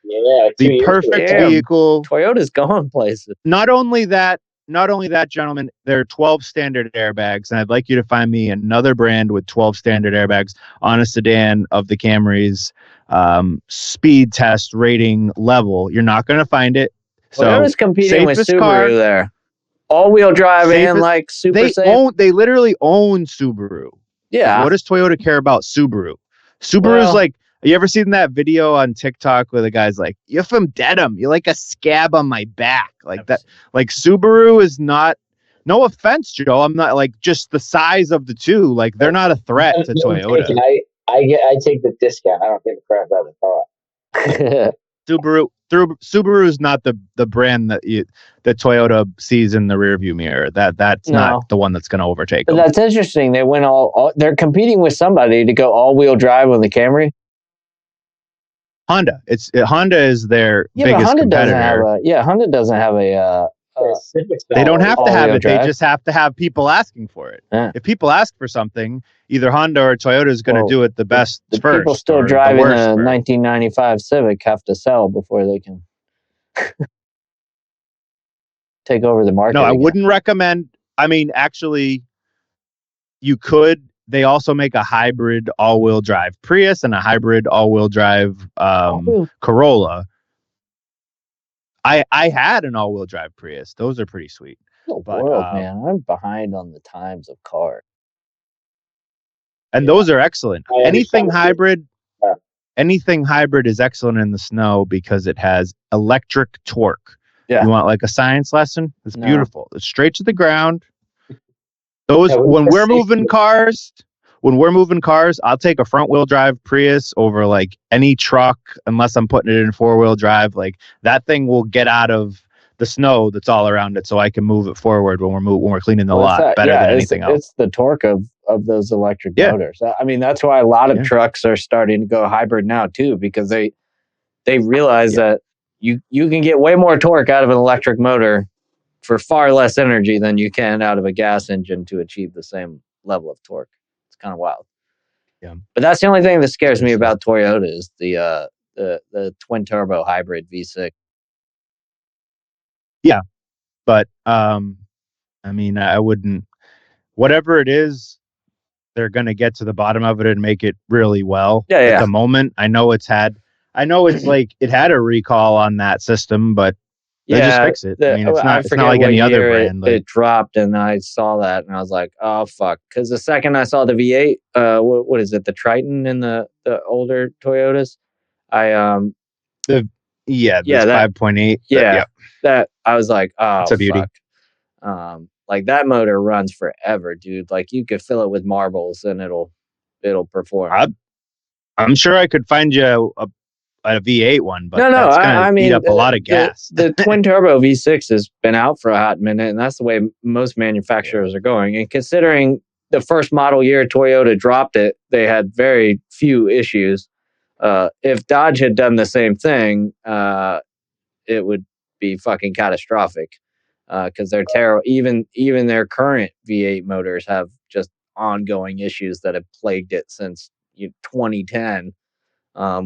Yeah, the perfect vehicle. Toyota's going places. Not only that, not only that, gentlemen, there are 12 standard airbags, and I'd like you to find me another brand with 12 standard airbags on a sedan of the Camry's speed test rating level. You're not going to find it. So Toyota's competing with safest Subaru car- there. All-wheel drive and Safest- like super safe. they literally own Subaru. Yeah. What does Toyota care about Subaru? Subaru's Well- like, you ever seen that video on TikTok where the guy's like, "You're from Dedham. You're like a scab on my back." Like that. Like Subaru is not. No offense, Joe. I'm not like just the size of the two. Like they're not a threat to Toyota. I take the discount. I don't give a crap about the car. Subaru is not the brand that Toyota sees in the rearview mirror. That's No. not the one that's going to overtake But them. that's interesting. They went they're competing with somebody to go all-wheel drive on the Camry. Honda. Honda is their Yeah, but biggest Honda competitor. Honda doesn't have a They don't have to have all-wheel it. They drive. just have to have people asking for it. Yeah. If people ask for something, either Honda or Toyota is going to Well, do it the best the first. people still or the driving worst the first. 1995 Civic have to sell before they can take over the market. No, I again. wouldn't recommend. I mean, actually, you could. They also make a hybrid all-wheel drive Prius and a hybrid all-wheel drive All-wheel- Corolla. I had an all-wheel drive Prius. Those are pretty sweet. the but, world, man. I'm behind on the times of cars. And Yeah. those are excellent. I Anything understand. hybrid, Yeah. anything hybrid is excellent in the snow because it has electric torque. Yeah. You want like a science lesson? It's No. beautiful. It's straight to the ground. Those Yeah, when that's we're safe. moving cars, I'll take a front wheel drive Prius over like any truck unless I'm putting it in 4-wheel drive. Like that thing will get out of the snow that's all around it, so I can move it forward when we're cleaning the Well, lot it's better than it's- anything else. It's the torque of those electric Yeah. motors. I mean, that's why a lot of Yeah. trucks are starting to go hybrid now too, because they realize that you can get way more torque out of an electric motor for far less energy than you can out of a gas engine to achieve the same level of torque. It's kind of wild. Yeah. But that's the only thing that scares me Seriously. about Toyota is the twin turbo hybrid V6. But I mean, I wouldn't. Whatever it is, they're going to get to the bottom of it and make it really well. Yeah, At yeah. the moment, I know it's like it had a recall on that system, but they just fix it. I mean, it's not forget like what any other year brand. It dropped, and I saw that, and I was like, "Oh fuck!" Because the second I saw the V8, what is it, the Triton in the older Toyotas, Yeah, Yeah, that's that- 5.8. yeah, that I was like, "Oh, It's a beauty. fuck." Like that motor runs forever, dude. Like you could fill it with marbles, and it'll perform. I'm sure I could find you a V8 one, but No, that's going I to mean, eat up a lot of gas. The twin turbo V6 has been out for a hot minute, and that's the way most manufacturers are going. And considering the first model year Toyota dropped it, they had very few issues. If Dodge had done the same thing, it would be fucking catastrophic because they're terrible. Even their current V8 motors have just ongoing issues that have plagued it since 2010.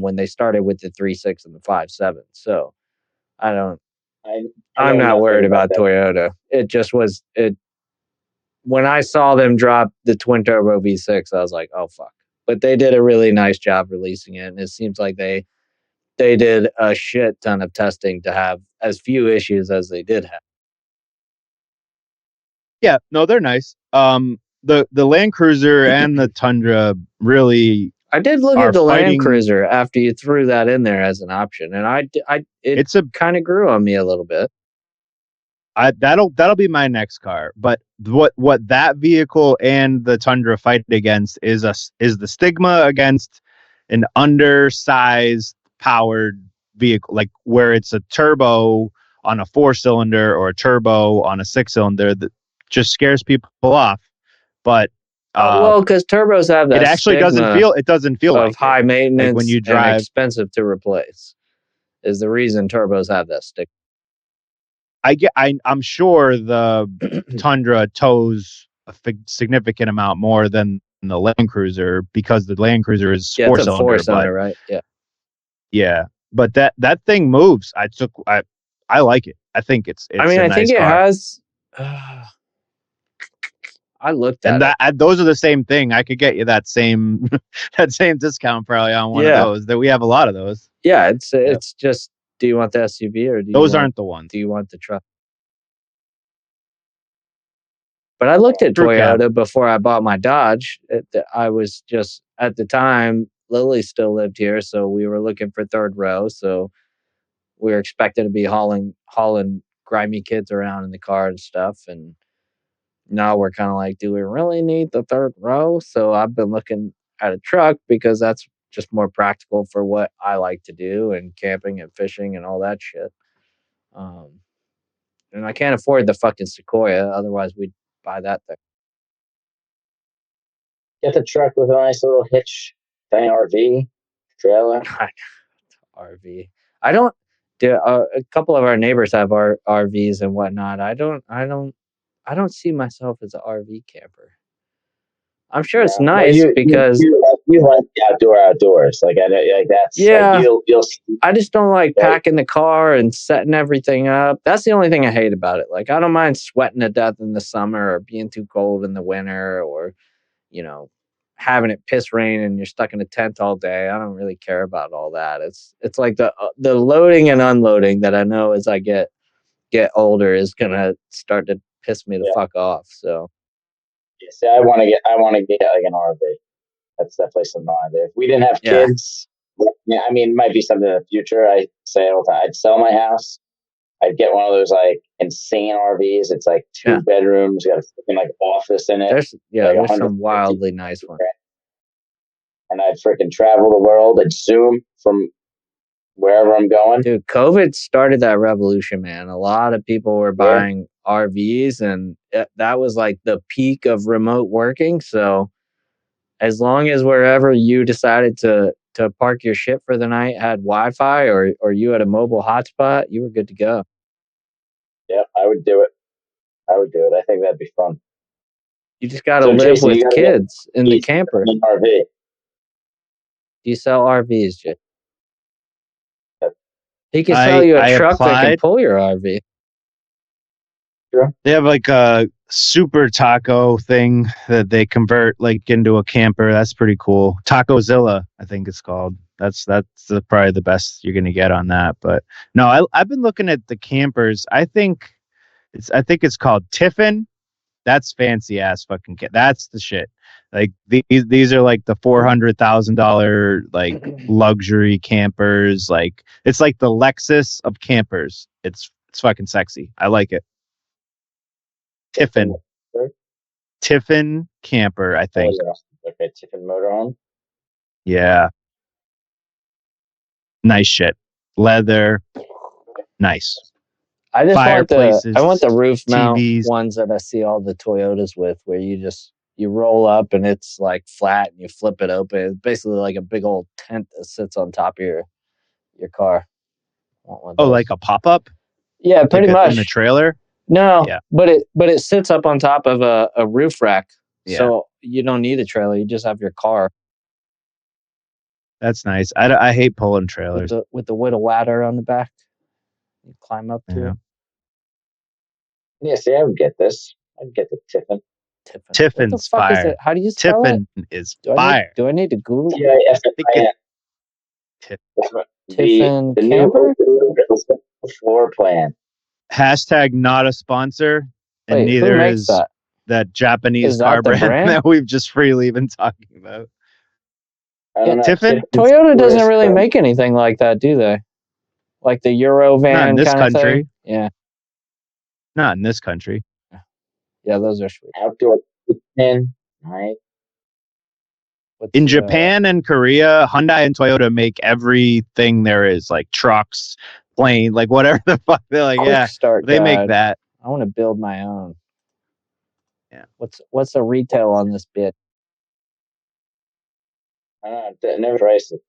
When they started with the 3.6 and the 5.7. So I'm not worried about that. Toyota. It just was it when I saw them drop the twin turbo V6, I was like, oh fuck. But they did a really nice job releasing it, and it seems like they did a shit ton of testing to have as few issues as they did have. Yeah, no, they're nice. The Land Cruiser and the Tundra really, I did look Are at the fighting- Land Cruiser after you threw that in there as an option, and it it's a kind of grew on me a little bit. that'll be my next car. But what that vehicle and the Tundra fight against is the stigma against an undersized powered vehicle, like where it's a turbo on a 4-cylinder or a turbo on a 6-cylinder that just scares people off. But Well, because turbos have that it actually stigma doesn't feel of like high it. maintenance when you and drive. expensive to replace is the reason turbos have that stick. I'm sure the Tundra tows a significant amount more than the Land Cruiser because the Land Cruiser is Yeah, it's a 4-cylinder. four-cylinder, right? Yeah. Yeah, but that thing moves. I like it. I think it's I mean, a I nice think it car. has I looked at And it. those are the same thing. I could get you that same that same discount probably on one of those. That we have a lot of those. Yeah, it's just. Do you want the SUV or Those aren't the ones. do you want the truck? But I looked at True cab. Toyota before I bought my Dodge. I was just at the time Lily still lived here, so we were looking for third row. So we were expected to be hauling grimy kids around in the car and stuff. And now we're kind of like, do we really need the third row? So I've been looking at a truck because that's just more practical for what I like to do and camping and fishing and all that shit. And I can't afford the fucking Sequoia, otherwise we'd buy that thing. Get the truck with a nice little hitch, tiny RV, trailer. RV. I don't. A couple of our neighbors have RVs and whatnot. I don't see myself as an RV camper. I'm sure it's nice because you like the outdoors. Like that's yeah. Like you'll I just don't like packing the car and setting everything up. That's the only thing I hate about it. Like I don't mind sweating to death in the summer or being too cold in the winter or, having it piss rain and you're stuck in a tent all day. I don't really care about all that. It's like the loading and unloading that I know as I get older is gonna start to piss me the fuck off. So see, I want to get like an RV. That's definitely something I do. If we didn't have kids, I mean, it might be something in the future. I say all the time, I'd sell my house. I'd get one of those like insane RVs. It's like 2 bedrooms, got a freaking like office in it. There's some wildly nice ones. And I'd freaking travel the world. I'd Zoom from wherever I'm going. Dude, COVID started that revolution, man. A lot of people were buying RVs, and that was like the peak of remote working. So as long as wherever you decided to park your shit for the night had Wi-Fi or you had a mobile hotspot, you were good to go. Yeah, I would do it. I think that'd be fun. You just got to live with kids in the camper. RV. Do you sell RVs, Jay? He can sell you a truck that can pull your RV. Sure. They have like a super taco thing that they convert like into a camper. That's pretty cool. Tacozilla, I think it's called. That's probably the best you're gonna get on that. But no, I've been looking at the campers. I think it's called Tiffin. That's fancy ass fucking That's the shit. Like these are like the $400,000 like luxury campers. Like it's like the Lexus of campers. It's fucking sexy. I like it. Tiffin camper, I think. Okay, Tiffin motorhome. Yeah. Nice shit. Leather. Nice. I just want the roof mount ones that I see all the Toyotas with, where you roll up and it's like flat and you flip it open. It's basically like a big old tent that sits on top of your car. Oh, like a pop-up? Yeah, pretty much. In a trailer? No, but it sits up on top of a roof rack. Yeah. So you don't need a trailer. You just have your car. That's nice. I hate pulling trailers. With the little ladder on the back. You climb up to it. Yeah, see, I would get this. I'd get the Tiffin. Tiffin's fire. How do you spell Tiffin is fire. Do I need to Google it? Tiffin camper? Floor plan. Hashtag not a sponsor. And neither is that Japanese car brand that we've just freely been talking about. Tiffin? Toyota doesn't really make anything like that, do they? Like the Eurovan Not in this kind country. Of thing? Yeah. Not in this country. Yeah, those are sweet. Outdoor kitchen, right? In Japan and Korea, Hyundai and Toyota make everything there is, like trucks, plane, like whatever the fuck. They're like, they make that. I want to build my own. Yeah. What's the retail on this bit? Never priced it.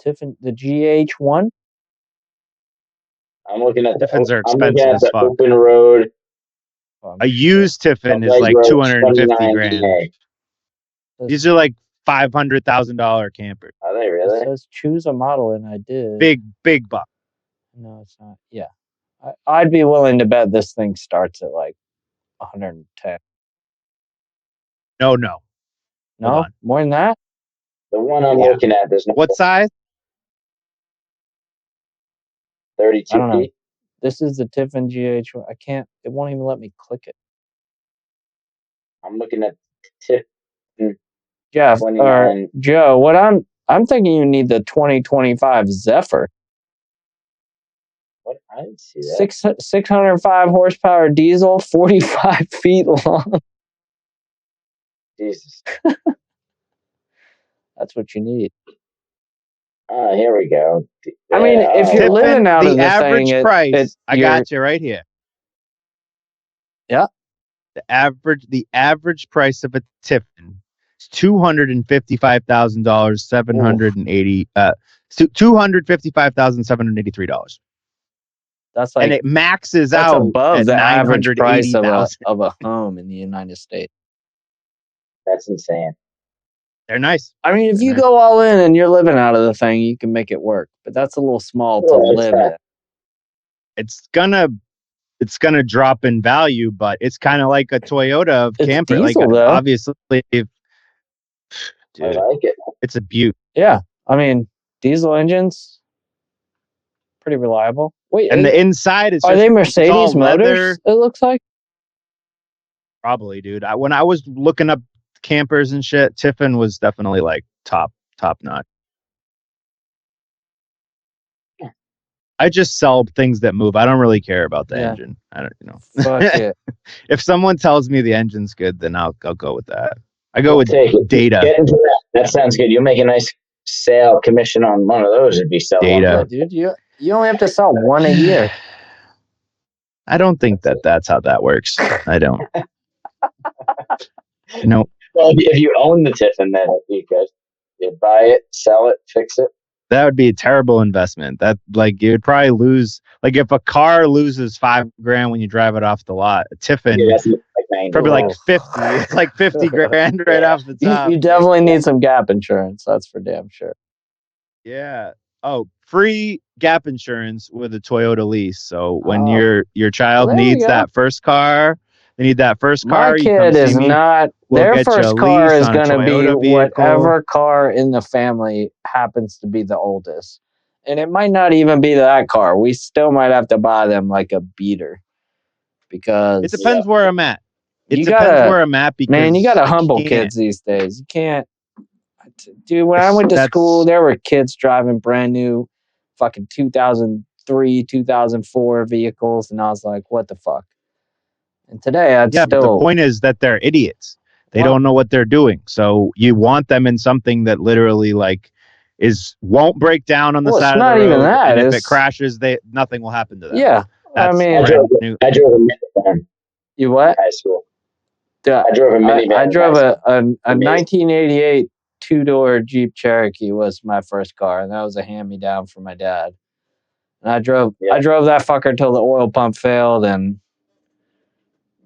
Tiffin, the GH1? I'm looking at Tiffins are expensive as fuck. Open road. A used Tiffin is like $250,000. These are like $500,000 campers. Are they really? It says choose a model, and I did. Big buck. No, it's not. Yeah. I'd be willing to bet this thing starts at like 110. No. No, on. more than that. The one I'm Yeah. looking at, there's no What size? 32 I don't know. feet. This is the Tiffin GH. I can't. It won't even let me click it. I'm looking at tip. Jeff or 29. Joe, what I'm thinking you need the 2025 Zephyr. What? I didn't see that. 605 horsepower diesel, 45 feet long. Jesus. That's what you need. Here we go. I mean, if you're Tiffin, living out the of the average thing, price, I you're- got you right here. Yeah. The average price of a Tiffin is $255,000, $255,783. That's like And it maxes that's out above at the average price of $980,000. a home in the United States. That's insane. They're nice. I mean, if you Nice. go all in and you're living out of the thing, you can make it work. But that's a little small to Well, live in. It's gonna drop in value, but it's kind of like a Toyota of It's camper. diesel, like though. obviously, I dude, like it. it's a beaut. Yeah, I mean, diesel engines, pretty reliable. Wait, And the inside is are just, they it's all Mercedes leather. motors? It looks like. Probably, dude. When I was looking up campers and shit, Tiffin was definitely like top notch. I just sell things that move. I don't really care about the Yeah. engine. I don't, Fuck it. If someone tells me the engine's good, then I'll go with that. I go with Take it. data. Get into that. That sounds good. You'll make a nice sale commission on one of those. It'd be selling. Data. Yeah, dude, you only have to sell one a year. I don't think that's how that works. I don't. No. Well, if you own the Tiffin, then you could. You buy it, sell it, fix it. That would be a terrible investment. That like you would probably lose. Like if a car loses $5,000 when you drive it off the lot, a Tiffin Yeah, that's like 90. probably like 50. It's like $50,000 right off the top. You definitely need some gap insurance. That's for damn sure. Yeah. Oh, free gap insurance with a Toyota lease. So when Oh. your child Well, there you needs go. that first car, they need that first car. My you come kid see is me. not. We'll Their get you a first car lease is on a going to be Toyota vehicle. whatever car in the family happens to be the oldest. And it might not even be that car. We still might have to buy them like a beater. Because It depends where I'm at. It You depends gotta- where I'm at because man, you got to I humble can't- kids these days. You can't. Dude, when I went to That's- school, there were kids driving brand new fucking 2003, 2004 vehicles. And I was like, what the fuck? And today, I'd Yeah, but the still. point is that they're idiots. They Wow. don't know what they're doing. So you want them in something that literally like won't break down on the Well, it's side of not the road. even that, And if it's- it crashes, nothing will happen to them. Yeah. I That's mean, I drove, new. I drove a minivan you in what? high school. Yeah. I drove a minivan. I in drove high school. a Amazing. 1988 two-door Jeep Cherokee was my first car, and that was a hand-me-down from my dad. And I drove that fucker till the oil pump failed, and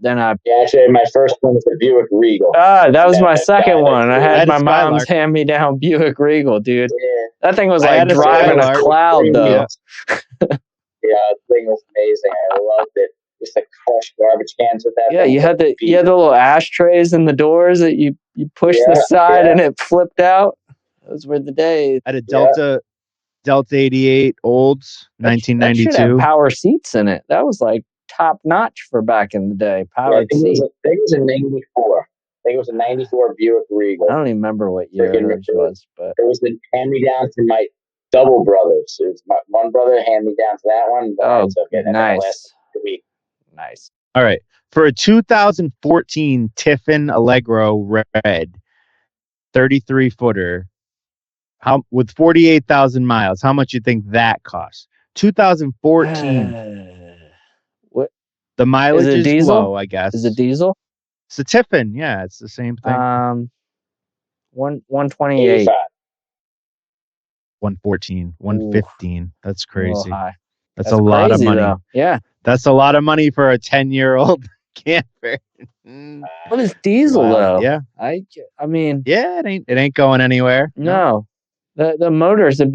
then Yeah, actually, my first one was a Buick Regal. that was my That second guy, one. I I had had a my mom's Skylark. hand-me-down Buick Regal, dude. Yeah, That thing was I like had a driving a Skylark. cloud, though. Yeah. yeah, the thing was amazing. I loved it. Just to crush garbage cans with that. Yeah, thing. you had the little ashtrays in the doors that you push the Yeah, side yeah. and it flipped out. Those were the days. I had a Delta 88 Olds, That should have 1992. power seats in it. That was like top notch for back in the day. Yeah, I Powered think it seats. was a 94. I think it was a 94 Buick Regal. I don't even remember what year Freaking it was, but It was the hand-me-down from my double brothers. It was my one brother hand-me-down to that one. But I oh, took it, and then it lasted nice, a week. nice. All right. For a 2014 Tiffin Allegro Red 33 footer, with 48,000 miles, how much you think that costs? 2014. What The mileage it is diesel? low, I guess. is it? Diesel? It's a Tiffin. Yeah, it's the same thing. 128. 85. 114, 115. That's A little crazy. high. That's a lot of crazy, money. though. Yeah, That's a lot of money for a 10-year-old camper. but it's diesel Wow. though. Yeah. I mean, Yeah, it ain't going anywhere. no. The motor is the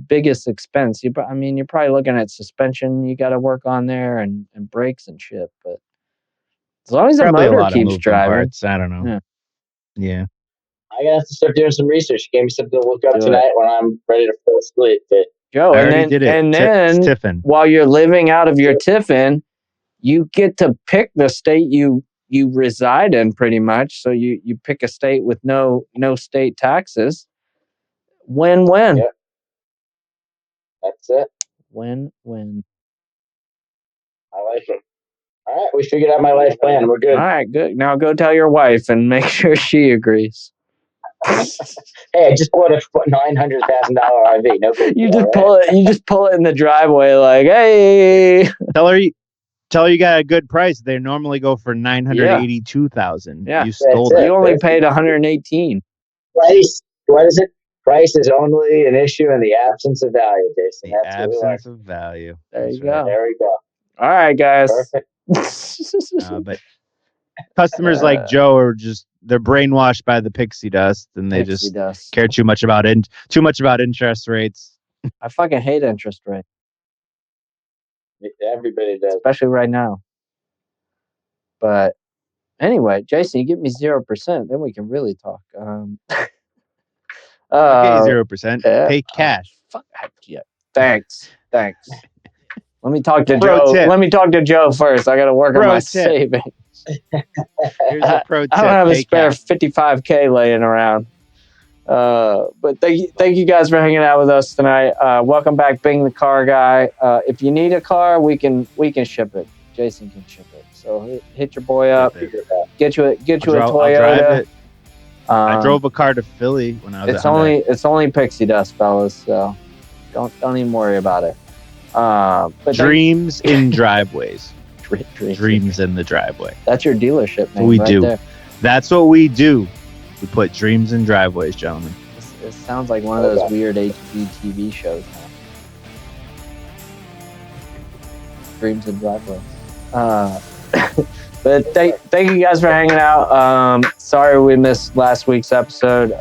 biggest expense. You're probably looking at suspension you got to work on there and brakes and shit. But as long as the Probably a motor lot of keeps moving driving, parts. I don't know. Yeah. I gotta have to start doing some research. You gave me something to look up Do it. tonight when I'm ready to fall asleep. Joe. I And already then did it. and It's then Tiffin. while you're living out of your Tiffin, you get to pick the state you reside in, pretty much. So you pick a state with no state taxes. Win-win. Yep. That's it. Win-win. I like it. All right, we figured out my life plan. We're good. All right, good. Now go tell your wife and make sure she agrees. Hey, I just bought a $900,000 RV. No big You deal, just right? pull it. You just pull it in the driveway, like, hey. Tell her you got a good price. They normally go for $982,000. Yeah. You stole That's that. You only paid 118. Price. What is it? Price is only an issue in the absence of value, Jason. The That's what we learned. absence of value. There That's you go. There we go. All right, guys. Perfect. But customers like Joe are they're brainwashed by the pixie dust, and they Pixie just dust. care too much about interest rates. I fucking hate interest rate, Everybody does. especially right now. But anyway, Jason, you give me 0%, then we can really talk. Okay, 0%. yeah. Pay cash. Fuck yeah. Thanks. Let me talk to Pro Joe. tip. Let me talk to Joe first. I got to work on Pro my tip. savings. Here's a pro tip. I don't have a Pay spare cash. $55K laying around. But thank you guys for hanging out with us tonight. Welcome back, Bing the Car Guy. If you need a car, we can ship it. Jason can ship it. So hit your boy up. Get you a I'll Toyota. drive it. I Um, drove a car to Philly when I was It's at Hyundai. it's only pixie dust, fellas. So don't even worry about it. But Dreams in driveways. dreams. Dreams in the driveway. That's your dealership name. We right do. There. That's what we do. We put dreams in driveways, gentlemen. It sounds like one of those weird HGTV shows now. Dreams and Driveways. But thank you guys for hanging out. Sorry we missed last week's episode.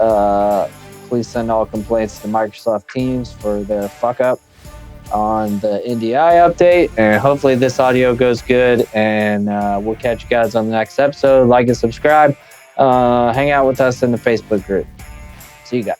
Please send all complaints to Microsoft Teams for their fuck up on the NDI update. And hopefully this audio goes good. And we'll catch you guys on the next episode. Like and subscribe. Hang out with us in the Facebook group. See you guys.